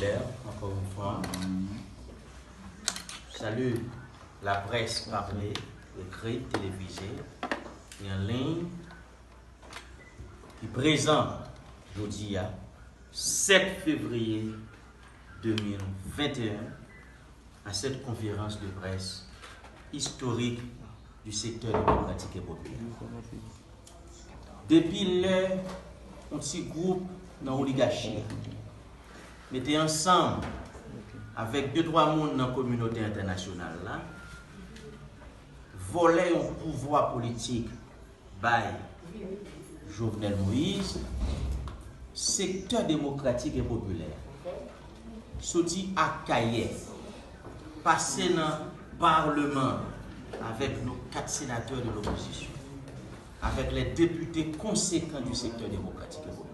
populaire, encore une fois. Je salue la presse parlée, écrite, télévisée et en ligne qui présente aujourd'hui, 7 février 2021, à cette conférence de presse historique du secteur démocratique et populaire. Depuis un petit groupe dans l'oligarchie, mettez ensemble avec 2-3 personnes dans la communauté internationale, là, voler un pouvoir politique par Jovenel Moïse, secteur démocratique et populaire, sorti à Kaye, passé dans le Parlement avec nos 4 sénateurs de l'opposition, avec les députés conséquents du secteur démocratique et populaire.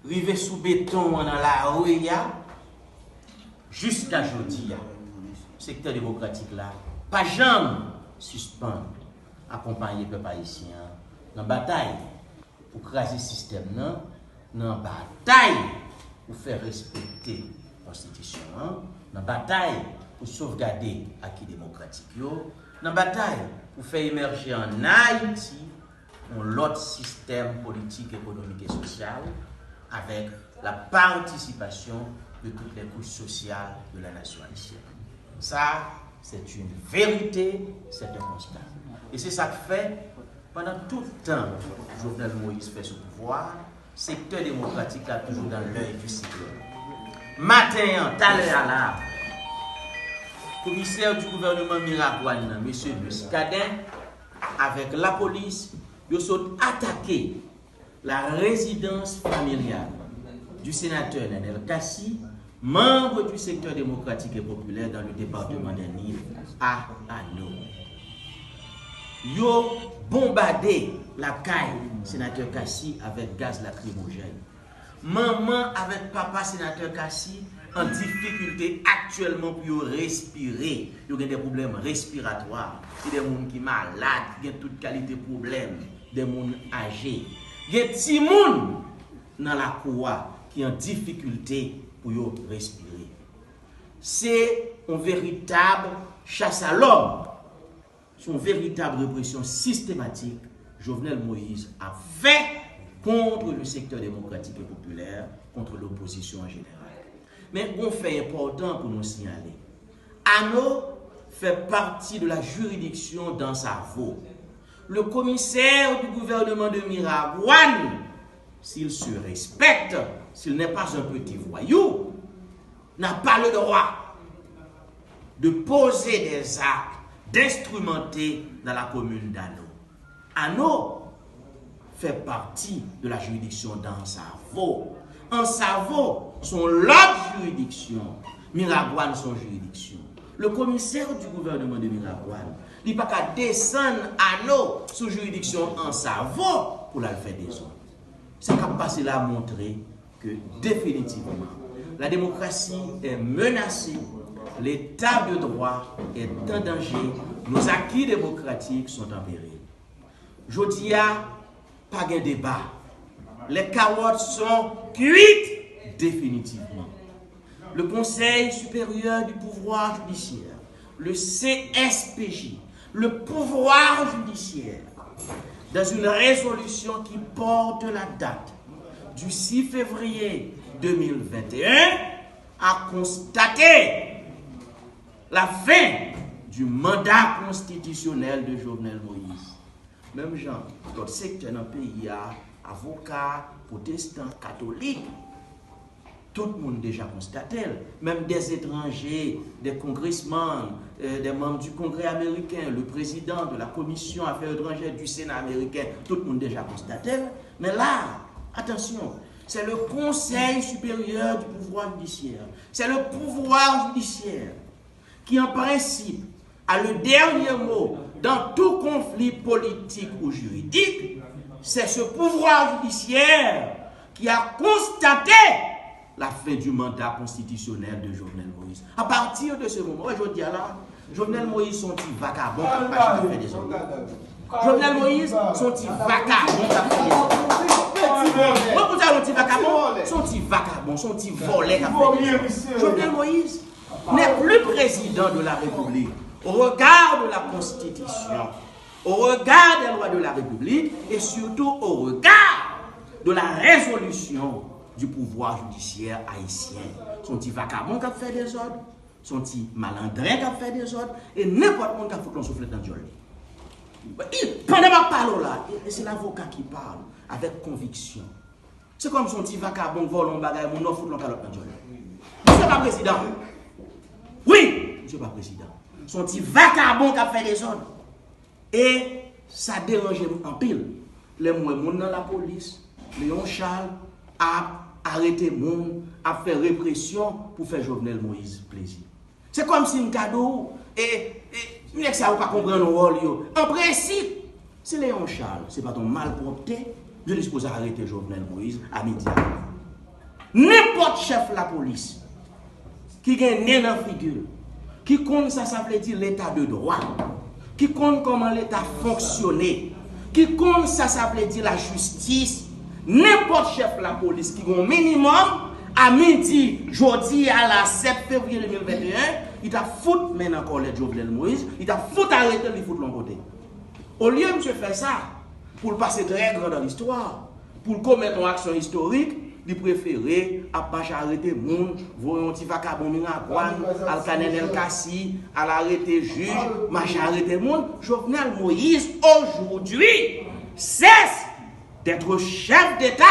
Rivé sous béton dans la rue, jusqu'à aujourd'hui, le secteur démocratique là, pas jamais suspend, accompagner le peuple haïtien dans la bataille pour craser le système, dans la bataille pour faire respecter la Constitution, dans la bataille pour sauvegarder l'acquis démocratique, dans la bataille pour faire émerger en Haïti l'autre système politique, économique et social avec la participation de toutes les couches sociales de la nation haïtienne. Ça, c'est une vérité, c'est un constat. Et c'est ça que fait, pendant tout le temps que Jovenel Moïse fait ce pouvoir, le secteur démocratique est toujours dans l'œil du cyclone. Matin, tout à l'heure là, commissaire du gouvernement Miragouane, M. Muscadin, avec la police, ils ont attaqué la résidence familiale du sénateur Nenel Kassi, membre du secteur démocratique et populaire dans le département des Nil, à Ano. Ils ont bombardé la caille sénateur Kassi avec gaz lacrymogène. Maman avec papa sénateur Kassi en difficulté actuellement pour respirer. Ils ont des problèmes respiratoires. Il y a des gens qui sont malades, qui ont toute qualité de problème. Des gens âgés. Il y a des petits gens dans la cour qui ont difficulté pour respirer. C'est une véritable chasse à l'homme. C'est une véritable répression systématique Jovenel Moïse a fait contre le secteur démocratique et populaire, contre l'opposition en général. Mais un fait important pour nous signaler. Ano fait partie de la juridiction d'Ansavo. Le commissaire du gouvernement de Miragouane, s'il se respecte, s'il n'est pas un petit voyou, n'a pas le droit de poser des actes, d'instrumenter dans la commune d'Ano. Ano fait partie de la juridiction d'Ansavo. Ansavo sont l'autre juridiction, Miragouane son juridiction. Le commissaire du gouvernement de Miragouane, il n'a pas qu'à descendre à nous sous juridiction Ansavo pour la faire des autres. C'est qu'à passer là à montrer que définitivement la démocratie est menacée, l'état de droit est en danger, nos acquis démocratiques sont en péril. Jodi a pas de débat. Les carottes sont cuites définitivement. Le Conseil supérieur du pouvoir judiciaire, le CSPJ, le pouvoir judiciaire, dans une résolution qui porte la date du 6 février 2021, a constaté la fin du mandat constitutionnel de Jovenel Moïse. Même gens, dans le secteur dans le pays, avocats, protestants, catholiques, tout le monde déjà constaté, même des étrangers, des congressmen, des membres du Congrès américain, le président de la Commission Affaires étrangères du Sénat américain, tout le monde déjà constaté. Mais là, attention, c'est le Conseil supérieur du pouvoir judiciaire, c'est le pouvoir judiciaire qui en principe a le dernier mot dans tout conflit politique ou juridique. C'est ce pouvoir judiciaire qui a constaté la fin du mandat constitutionnel de Jovenel Moïse. À partir de ce moment, je dis là, Jovenel Moïse sont ils vagabonds qui pas fait des autres. Jovenel Moïse sont ils vagabonds qui fait des autres. petit vagabond, son petit vagabond, son petit volet. Jovenel Moïse n'est plus président de la République. Au regard de la Constitution, au regard des lois de la République et surtout au regard de la résolution du pouvoir judiciaire haïtien. Son petit vagabond qui a fait des ordres, son petit malandrin qui a fait des ordres, et n'importe qui a foutu un soufflet dans le joli. Pendant ma parole là, c'est l'avocat qui parle avec conviction. C'est comme son petit vagabond vole un bagage, mon offre dans le joli. Monsieur pas président. Oui, monsieur pas président. Son petit vagabond qui a fait des ordres. Et ça dérange en pile. Les gens dans la police, Léon Charles a arrêté monde, a fait répression pour faire Jovenel Moïse plaisir. C'est comme si un cadeau et ça va pas comprendre le rôle. En principe, c'est Léon Charles, c'est pas ton malpropreté, je dispose à arrêter Jovenel Moïse à midi. N'importe chef de la police qui gagne né dans la figure, qui compte ça veut dire l'état de droit, qui compte comment l'état fonctionne, qui compte ça veut dire la justice. N'importe chef de la police qui a un minimum, à midi, jeudi à la 7 février 2021, il t'a foutu maintenant encore les Jovenel Moïse, il t'a foutu arrêter, il fout de l'autre côté. Au lieu de monsieur faire ça, pour le passer très grand dans l'histoire, pour commettre une action historique, il préférait arrêter les gens, voir un petit vagabond à al Canel El Kassi, à l'arrêter juge, arrêter les gens. Jovenel Moïse, aujourd'hui, cesse d'être chef d'État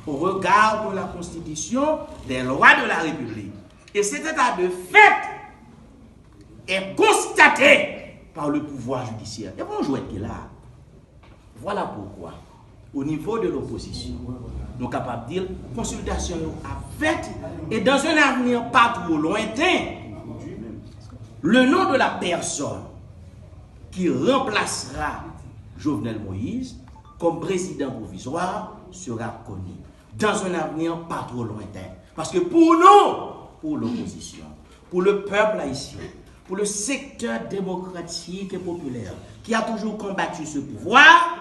au regard de la Constitution, des lois de la République. Et cet état de fait est constaté par le pouvoir judiciaire. Et bon, jouer qui là. Voilà pourquoi, au niveau de l'opposition, nous sommes capables de dire consultation à fait et dans un avenir pas trop lointain, le nom de la personne qui remplacera Jovenel Moïse comme président provisoire sera connu dans un avenir pas trop lointain. Parce que pour nous, pour l'opposition, pour le peuple haïtien, pour le secteur démocratique et populaire qui a toujours combattu ce pouvoir,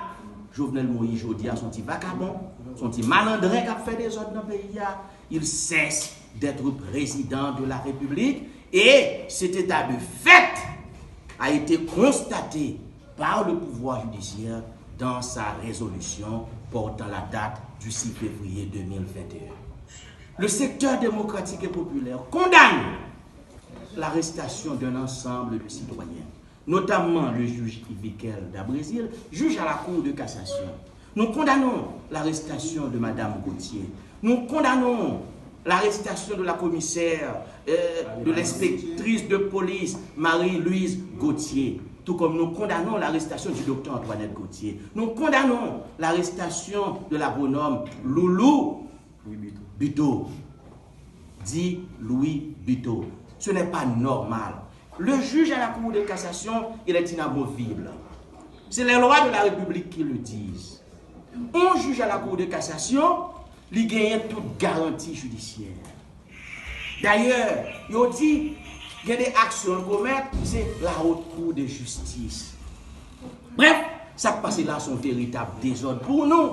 Jovenel Moïse aujourd'hui a son petit vagabond, son petit malandrin qui a fait des ordres dans le pays, il cesse d'être président de la République et cet état de fait a été constaté par le pouvoir judiciaire dans sa résolution portant la date du 6 février 2021. Le secteur démocratique et populaire condamne l'arrestation d'un ensemble de citoyens, notamment le juge Ivikel d'Abrésil, juge à la Cour de cassation. Nous condamnons l'arrestation de Mme Gauthier. Nous condamnons l'arrestation de la commissaire, de l'inspectrice de police Marie-Louise Gauthier. Tout comme nous condamnons l'arrestation du docteur Antoinette Gauthier. Nous condamnons l'arrestation de la bonhomme Loulou Bito. Dit Louis Bito. Ce n'est pas normal. Le juge à la Cour de cassation, il est inamovible. C'est les lois de la République qui le disent. Un juge à la Cour de cassation, il gagne toute garantie judiciaire. D'ailleurs, il dit il y a des actions qu'on met, c'est la haute cour de justice. Bref, ça passe là son véritable désordre. Pour nous,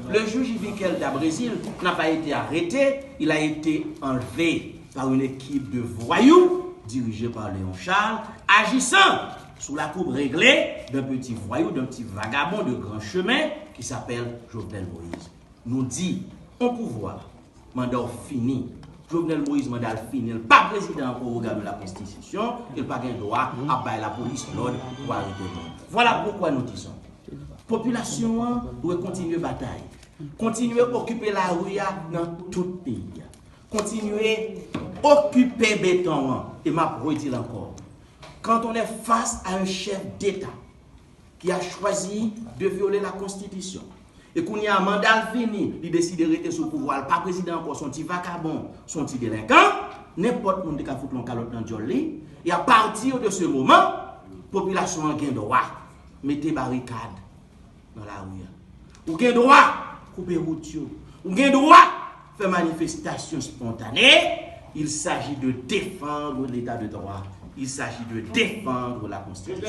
le juge Ivikel d'Abrésil n'a pas été arrêté, il a été enlevé par une équipe de voyous dirigée par Léon Charles, agissant sous la coupe réglée d'un petit voyou, d'un petit vagabond de grand chemin qui s'appelle Jovenel Moïse. Nous dit, au pouvoir, mandat fini. Jovenel Moïse mandat fini, il n'est pas président au regard de la Constitution, il n'a pas de droit à bailler la police l'ordre pour arrêter le monde. Voilà pourquoi nous disons, population doit continuer la bataille, continuer à occuper la rue dans tout le pays, continuer à occuper béton, et m'a redit encore, quand on est face à un chef d'État qui a choisi de violer la Constitution, et qu'on y a un mandat fini, il décide de rester sous pouvoir, pas président encore, son petit vagabond, son petit délinquant, n'importe qui peut foutre un calotte dans le joli, et à partir de ce moment, la population a un droit, mettez barricade dans la rue. Ou a droit, couper route, ou a droit, faire manifestation spontanée. Il s'agit de défendre l'état de droit. Il s'agit de défendre la Constitution.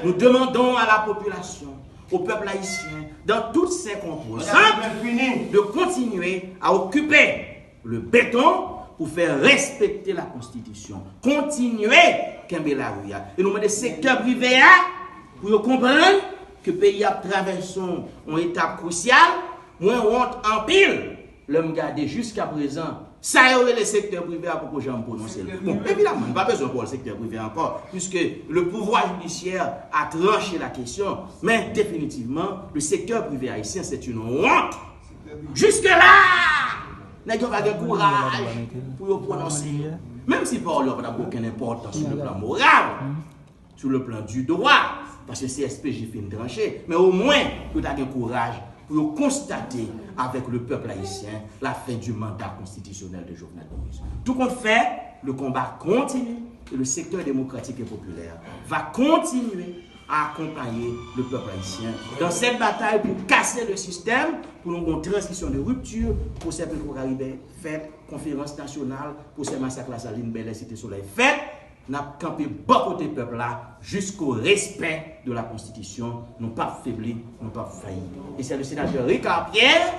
Nous demandons à la population, au peuple haïtien, dans toutes ses composantes, de continuer à occuper le béton pour faire respecter la Constitution. Continuer Kembe la rue. Et nous mettons des secteurs privés pour comprendre que le pays a traversé une étape cruciale. Moi, honte en pile. L'homme gardé jusqu'à présent. Ça y est, le secteur privé à propos de j'en prononcer. Bon, évidemment, il n'y a pas besoin pour le secteur privé encore, puisque le pouvoir judiciaire a tranché la question. Mais définitivement, le secteur privé haïtien, c'est une honte. Jusque-là, n'a pas de courage pour prononcer. Même si par là, n'a aucune importance sur le plan moral, sur le plan du droit, parce que CSPJ fait une tranchée, mais au moins, vous avez le courage pour constater avec le peuple haïtien la fin du mandat constitutionnel de Jovenel Moïse. Tout compte fait, le combat continue et le secteur démocratique et populaire va continuer à accompagner le peuple haïtien dans cette bataille pour casser le système, pour nous une transition de rupture, pour ces peuples caribéens fait, conférence nationale, pour ces massacres à la Saline, Belle Cité Soleil fait. Nous avons campé beaucoup de peuple là jusqu'au respect de la Constitution. Nous pas faibli, nous pas failli. Et c'est le sénateur Ricard Pierre